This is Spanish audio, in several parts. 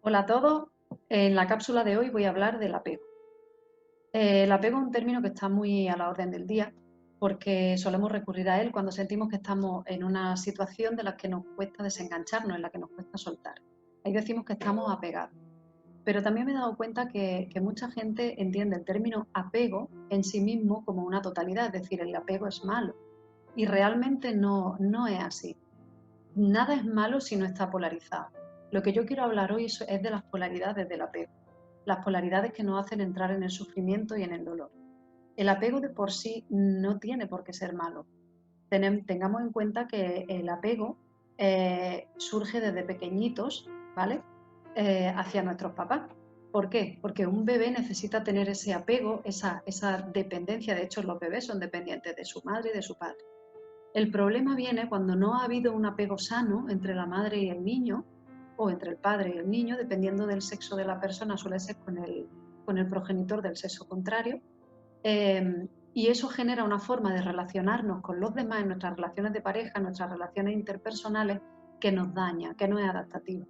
Hola a todos. En la cápsula de hoy voy a hablar del apego. El apego es un término que está muy a la orden del día porque solemos recurrir a él cuando sentimos que estamos en una situación de la que nos cuesta desengancharnos, en la que nos cuesta soltar. Ahí decimos que estamos apegados. Pero también me he dado cuenta que mucha gente entiende el término apego en sí mismo como una totalidad, es decir, el apego es malo. Y realmente no es así. Nada es malo si no está polarizado. Lo que yo quiero hablar hoy es de las polaridades del apego, las polaridades que nos hacen entrar en el sufrimiento y en el dolor. El apego de por sí no tiene por qué ser malo. Tengamos en cuenta que el apego surge desde pequeñitos, ¿vale? Hacia nuestros papás. ¿Por qué? Porque un bebé necesita tener ese apego, esa dependencia. De hecho, los bebés son dependientes de su madre y de su padre. El problema viene cuando no ha habido un apego sano entre la madre y el niño, o entre el padre y el niño, dependiendo del sexo de la persona, suele ser con el progenitor del sexo contrario, y eso genera una forma de relacionarnos con los demás en nuestras relaciones de pareja, en nuestras relaciones interpersonales, que nos daña, que no es adaptativa.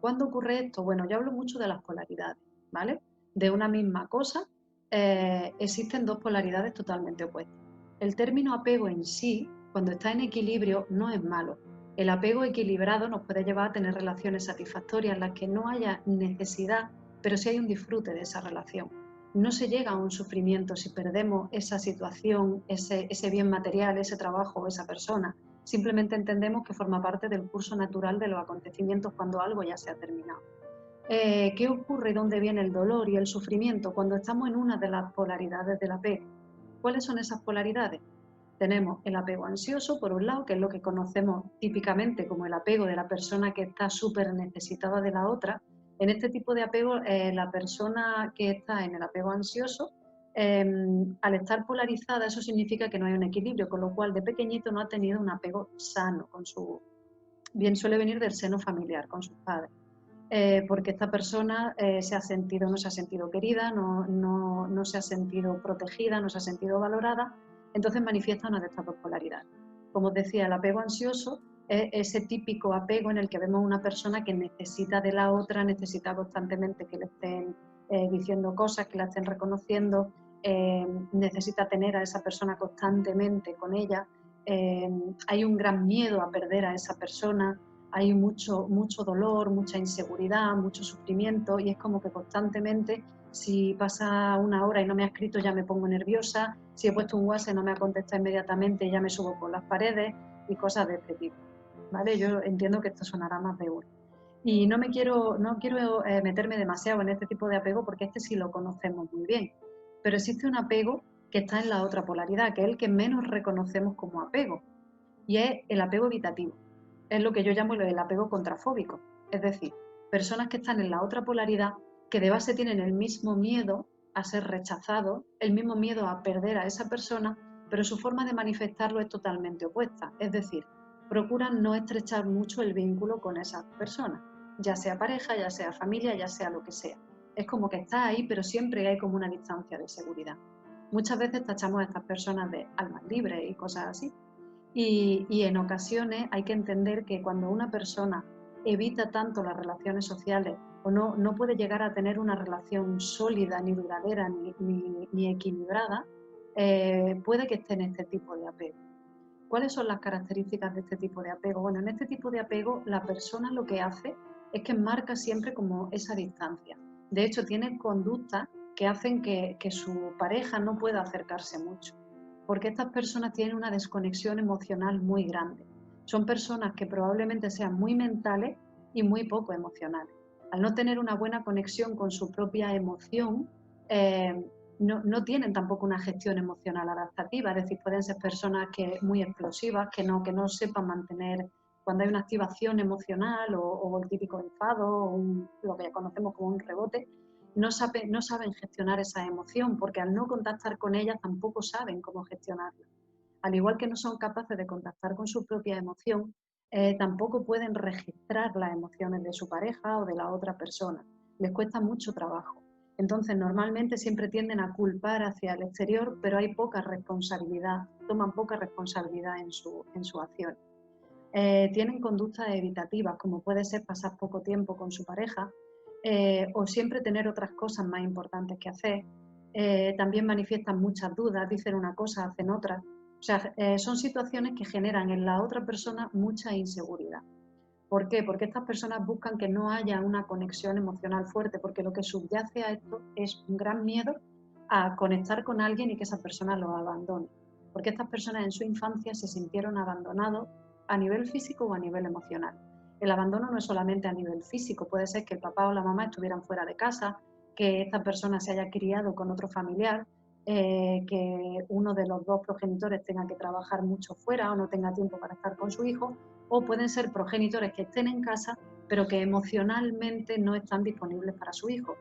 ¿Cuándo ocurre esto? Bueno, yo hablo mucho de las polaridades, ¿vale? De una misma cosa existen dos polaridades totalmente opuestas. El término apego en sí, cuando está en equilibrio, no es malo. El apego equilibrado nos puede llevar a tener relaciones satisfactorias en las que no haya necesidad, pero sí hay un disfrute de esa relación. No se llega a un sufrimiento si perdemos esa situación, ese bien material, ese trabajo o esa persona. Simplemente entendemos que forma parte del curso natural de los acontecimientos cuando algo ya se ha terminado. ¿Qué ocurre y dónde viene el dolor y el sufrimiento cuando estamos en una de las polaridades del apego? ¿Cuáles son esas polaridades? Tenemos el apego ansioso, por un lado, que es lo que conocemos típicamente como el apego de la persona que está súper necesitada de la otra. En este tipo de apego, la persona que está en el apego ansioso, al estar polarizada, eso significa que no hay un equilibrio, con lo cual de pequeñito no ha tenido un apego sano con bien suele venir del seno familiar, con sus padres. Porque esta persona no se ha sentido querida, no se ha sentido protegida, no se ha sentido valorada, entonces manifiesta una de estas dos polaridades. Como os decía, el apego ansioso es ese típico apego en el que vemos a una persona que necesita de la otra, necesita constantemente que le estén diciendo cosas, que la estén reconociendo, necesita tener a esa persona constantemente con ella, hay un gran miedo a perder a esa persona, hay mucho dolor, mucha inseguridad, mucho sufrimiento y es como que constantemente si pasa una hora y no me ha escrito ya me pongo nerviosa, si he puesto un WhatsApp y no me ha contestado inmediatamente ya me subo por las paredes y cosas de este tipo. ¿Vale? Yo entiendo que esto sonará más de uno. Y no quiero meterme demasiado en este tipo de apego porque este sí lo conocemos muy bien. Pero existe un apego que está en la otra polaridad, que es el que menos reconocemos como apego, y es el apego evitativo. Es lo que yo llamo el apego contrafóbico. Es decir, personas que están en la otra polaridad, que de base tienen el mismo miedo a ser rechazados, el mismo miedo a perder a esa persona, pero su forma de manifestarlo es totalmente opuesta. Es decir, procuran no estrechar mucho el vínculo con esa persona, ya sea pareja, ya sea familia, ya sea lo que sea. Es como que está ahí, pero siempre hay como una distancia de seguridad. Muchas veces tachamos a estas personas de almas libres y cosas así, y en ocasiones hay que entender que cuando una persona evita tanto las relaciones sociales o no puede llegar a tener una relación sólida, ni duradera, ni equilibrada, puede que esté en este tipo de apego. ¿Cuáles son las características de este tipo de apego? Bueno, en este tipo de apego la persona lo que hace es que marca siempre como esa distancia. De hecho, tiene conductas que hacen que su pareja no pueda acercarse mucho, porque estas personas tienen una desconexión emocional muy grande. Son personas que probablemente sean muy mentales y muy poco emocionales. Al no tener una buena conexión con su propia emoción, no tienen tampoco una gestión emocional adaptativa, es decir, pueden ser personas muy explosivas, que no sepan mantener cuando hay una activación emocional o el típico enfado, lo que ya conocemos como un rebote, no saben gestionar esa emoción porque al no contactar con ella tampoco saben cómo gestionarla. Al igual que no son capaces de contactar con su propia emoción, tampoco pueden registrar las emociones de su pareja o de la otra persona. Les cuesta mucho trabajo. Entonces, normalmente siempre tienden a culpar hacia el exterior, pero hay poca responsabilidad, toman poca responsabilidad en su acción. Tienen conductas evitativas, como puede ser pasar poco tiempo con su pareja, o siempre tener otras cosas más importantes que hacer. También manifiestan muchas dudas, dicen una cosa, hacen otra. O sea, son situaciones que generan en la otra persona mucha inseguridad. ¿Por qué? Porque estas personas buscan que no haya una conexión emocional fuerte, porque lo que subyace a esto es un gran miedo a conectar con alguien y que esa persona los abandone. Porque estas personas en su infancia se sintieron abandonados a nivel físico o a nivel emocional. El abandono no es solamente a nivel físico, puede ser que el papá o la mamá estuvieran fuera de casa, que esta persona se haya criado con otro familiar, que uno de los dos progenitores tenga que trabajar mucho fuera o no tenga tiempo para estar con su hijo, o pueden ser progenitores que estén en casa, pero que emocionalmente no están disponibles para su hijo.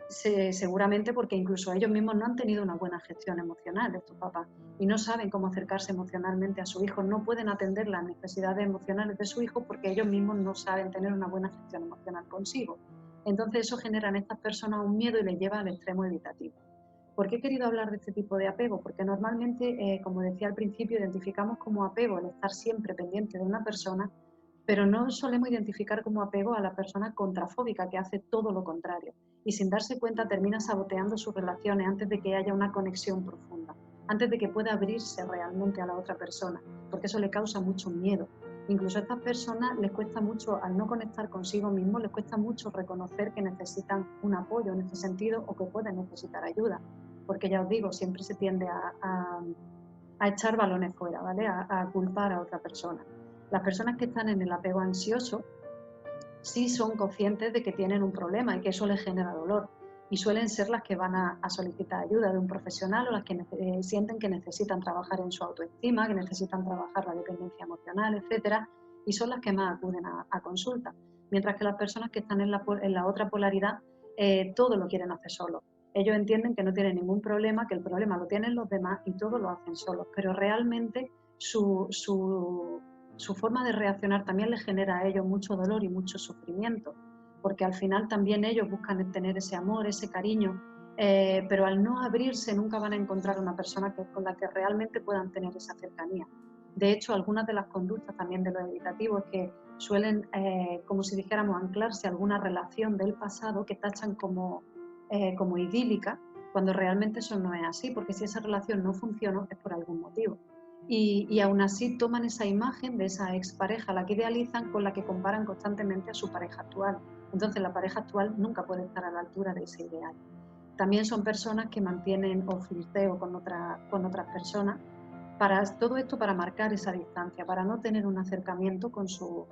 Seguramente porque incluso ellos mismos no han tenido una buena gestión emocional, estos papás, y no saben cómo acercarse emocionalmente a su hijo, no pueden atender las necesidades emocionales de su hijo porque ellos mismos no saben tener una buena gestión emocional consigo. Entonces eso genera en estas personas un miedo y les lleva al extremo evitativo. ¿Por qué he querido hablar de este tipo de apego? Porque normalmente, como decía al principio, identificamos como apego el estar siempre pendiente de una persona, pero no solemos identificar como apego a la persona contrafóbica que hace todo lo contrario y sin darse cuenta termina saboteando sus relaciones antes de que haya una conexión profunda, antes de que pueda abrirse realmente a la otra persona, porque eso le causa mucho miedo. Incluso a estas personas les cuesta mucho, al no conectar consigo mismos, les cuesta mucho reconocer que necesitan un apoyo en este sentido o que pueden necesitar ayuda, porque ya os digo, siempre se tiende a echar balones fuera, ¿vale? A culpar a otra persona. Las personas que están en el apego ansioso sí son conscientes de que tienen un problema y que eso les genera dolor, y suelen ser las que van a solicitar ayuda de un profesional o las que sienten que necesitan trabajar en su autoestima, que necesitan trabajar la dependencia emocional, etcétera, y son las que más acuden a consulta. Mientras que las personas que están en la otra polaridad todo lo quieren hacer solos. Ellos entienden que no tienen ningún problema, que el problema lo tienen los demás y todo lo hacen solos, pero realmente su forma de reaccionar también les genera a ellos mucho dolor y mucho sufrimiento, porque al final también ellos buscan tener ese amor, ese cariño, pero al no abrirse nunca van a encontrar una persona con la que realmente puedan tener esa cercanía. De hecho, algunas de las conductas también de los evitativos es que suelen, como si dijéramos, anclarse a alguna relación del pasado que tachan como idílica, cuando realmente eso no es así, porque si esa relación no funcionó es por algún motivo. Y aún así toman esa imagen de esa expareja, la que idealizan, con la que comparan constantemente a su pareja actual. Entonces la pareja actual nunca puede estar a la altura de ese ideal. También son personas que mantienen o flirteo con otras personas, todo esto para marcar esa distancia, para no tener un acercamiento con su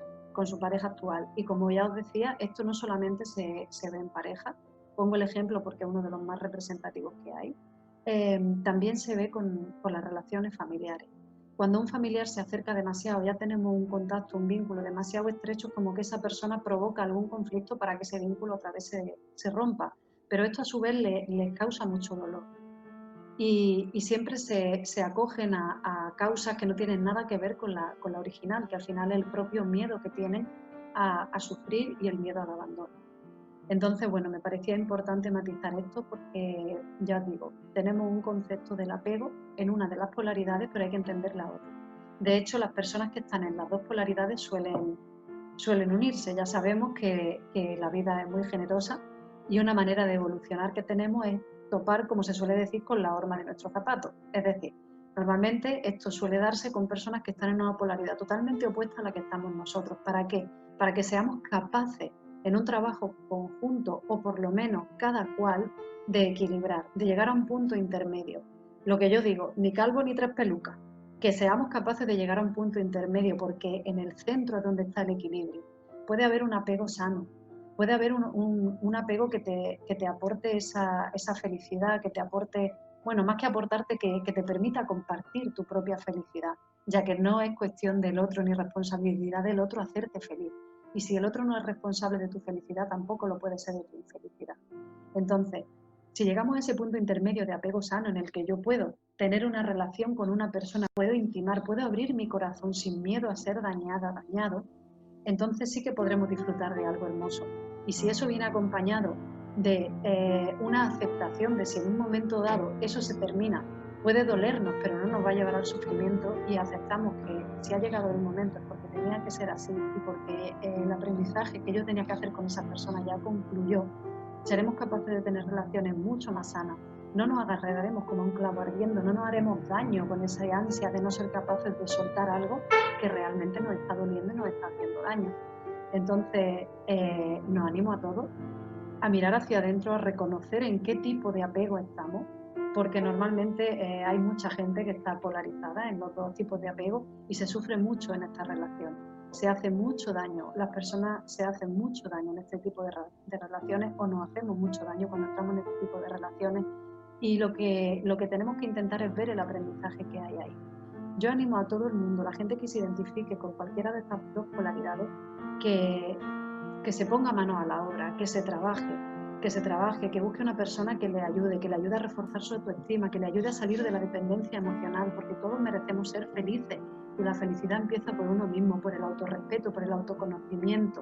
pareja actual. Y como ya os decía, esto no solamente se ve en pareja, pongo el ejemplo porque es uno de los más representativos que hay, también se ve con las relaciones familiares. Cuando un familiar se acerca demasiado, ya tenemos un contacto, un vínculo demasiado estrecho, como que esa persona provoca algún conflicto para que ese vínculo otra vez se rompa. Pero esto a su vez les causa mucho dolor. Y siempre se acogen a causas que no tienen nada que ver con la original, que al final es el propio miedo que tienen a sufrir y el miedo al abandono. Entonces, bueno, me parecía importante matizar esto porque, ya os digo, tenemos un concepto del apego en una de las polaridades, pero hay que entender la otra. De hecho, las personas que están en las dos polaridades suelen unirse. Ya sabemos que la vida es muy generosa y una manera de evolucionar que tenemos es topar, como se suele decir, con la horma de nuestros zapatos. Es decir, normalmente esto suele darse con personas que están en una polaridad totalmente opuesta a la que estamos nosotros. ¿Para qué? Para que seamos capaces en un trabajo conjunto o por lo menos cada cual de equilibrar, de llegar a un punto intermedio. Lo que yo digo, ni calvo ni tres pelucas, que seamos capaces de llegar a un punto intermedio porque en el centro es donde está el equilibrio. Puede haber un apego sano, puede haber un apego que te aporte esa felicidad, que te aporte, bueno, más que aportarte, que te permita compartir tu propia felicidad, ya que no es cuestión del otro ni responsabilidad del otro hacerte feliz. Y si el otro no es responsable de tu felicidad, tampoco lo puede ser de tu infelicidad. Entonces, si llegamos a ese punto intermedio de apego sano en el que yo puedo tener una relación con una persona, puedo intimar, puedo abrir mi corazón sin miedo a ser dañada, dañado, entonces sí que podremos disfrutar de algo hermoso. Y si eso viene acompañado de una aceptación de si en un momento dado eso se termina, Puede dolernos, pero no nos va a llevar al sufrimiento y aceptamos que si ha llegado el momento es porque tenía que ser así y porque el aprendizaje que yo tenía que hacer con esa persona ya concluyó, seremos capaces de tener relaciones mucho más sanas. No nos agarraremos como un clavo ardiendo, no nos haremos daño con esa ansia de no ser capaces de soltar algo que realmente nos está doliendo y nos está haciendo daño. Entonces, nos animo a todos a mirar hacia adentro, a reconocer en qué tipo de apego estamos, porque normalmente hay mucha gente que está polarizada en los dos tipos de apego y se sufre mucho en estas relaciones. Se hace mucho daño, las personas se hacen mucho daño en este tipo de relaciones o nos hacemos mucho daño cuando estamos en este tipo de relaciones y lo que tenemos que intentar es ver el aprendizaje que hay ahí. Yo animo a todo el mundo, la gente que se identifique con cualquiera de estas dos polaridades, que se ponga manos a la obra, que se trabaje, que busque una persona que le ayude a reforzar su autoestima, que le ayude a salir de la dependencia emocional, porque todos merecemos ser felices y la felicidad empieza por uno mismo, por el autorrespeto, por el autoconocimiento.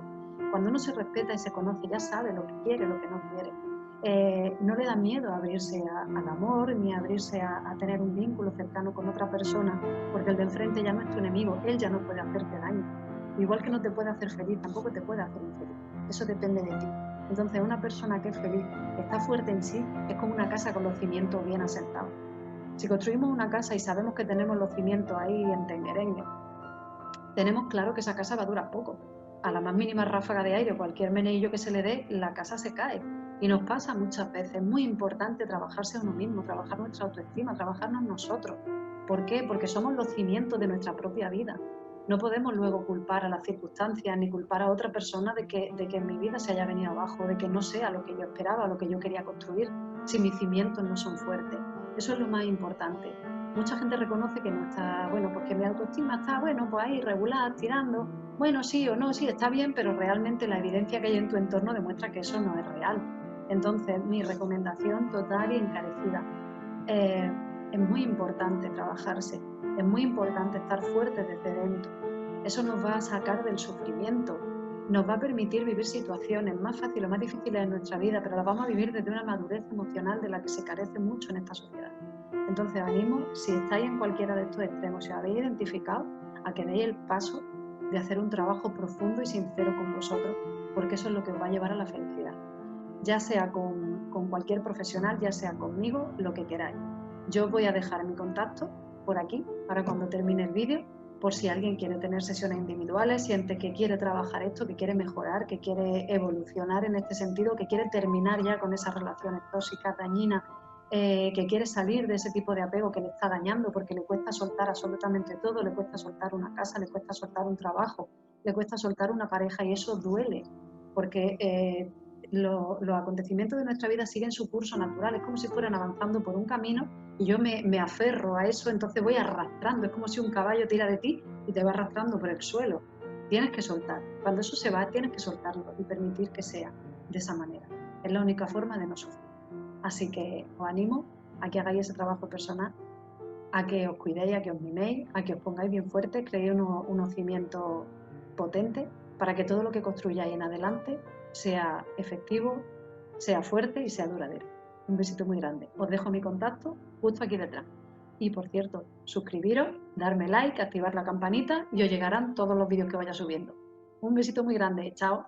Cuando uno se respeta y se conoce, ya sabe lo que quiere, lo que no quiere. No le da miedo abrirse al amor ni abrirse a tener un vínculo cercano con otra persona, porque el de enfrente ya no es tu enemigo, él ya no puede hacerte daño. Igual que no te puede hacer feliz, tampoco te puede hacer infeliz. Eso depende de ti. Entonces, una persona que es feliz, que está fuerte en sí, es como una casa con los cimientos bien asentados. Si construimos una casa y sabemos que tenemos los cimientos ahí en tenguerengue, tenemos claro que esa casa va a durar poco. A la más mínima ráfaga de aire o cualquier meneillo que se le dé, la casa se cae. Y nos pasa muchas veces. Es muy importante trabajarse a uno mismo, trabajar nuestra autoestima, trabajarnos nosotros. ¿Por qué? Porque somos los cimientos de nuestra propia vida. No podemos luego culpar a las circunstancias ni culpar a otra persona de que mi vida se haya venido abajo, de que no sea lo que yo esperaba, lo que yo quería construir, si mis cimientos no son fuertes. Eso es lo más importante. Mucha gente reconoce que no está, bueno, porque mi autoestima está, bueno, pues ahí regular, tirando, bueno, sí o no, sí, está bien, pero realmente la evidencia que hay en tu entorno demuestra que eso no es real. Entonces, mi recomendación total y encarecida, es muy importante trabajarse, es muy importante estar fuerte desde dentro. Eso nos va a sacar del sufrimiento, nos va a permitir vivir situaciones más fáciles o más difíciles en nuestra vida, pero las vamos a vivir desde una madurez emocional de la que se carece mucho en esta sociedad. Entonces, animo, si estáis en cualquiera de estos extremos, si os habéis identificado, a que deis el paso de hacer un trabajo profundo y sincero con vosotros, porque eso es lo que os va a llevar a la felicidad. Ya sea con cualquier profesional, ya sea conmigo, lo que queráis. Yo voy a dejar mi contacto por aquí, para cuando termine el vídeo, por si alguien quiere tener sesiones individuales, siente que quiere trabajar esto, que quiere mejorar, que quiere evolucionar en este sentido, que quiere terminar ya con esas relaciones tóxicas, dañinas, que quiere salir de ese tipo de apego que le está dañando porque le cuesta soltar absolutamente todo, le cuesta soltar una casa, le cuesta soltar un trabajo, le cuesta soltar una pareja y eso duele porque los acontecimientos de nuestra vida siguen su curso natural, es como si fueran avanzando por un camino y yo me aferro a eso, entonces voy arrastrando, es como si un caballo tira de ti y te va arrastrando por el suelo. Tienes que soltar, cuando eso se va tienes que soltarlo y permitir que sea de esa manera, es la única forma de no sufrir. Así que os animo a que hagáis ese trabajo personal, a que os cuidéis, a que os miméis, a que os pongáis bien fuertes, creéis unos cimientos potentes para que todo lo que construyáis en adelante sea efectivo, sea fuerte y sea duradero. Un besito muy grande. Os dejo mi contacto justo aquí detrás. Y por cierto, suscribiros, darme like, activar la campanita y os llegarán todos los vídeos que vaya subiendo. Un besito muy grande. Chao.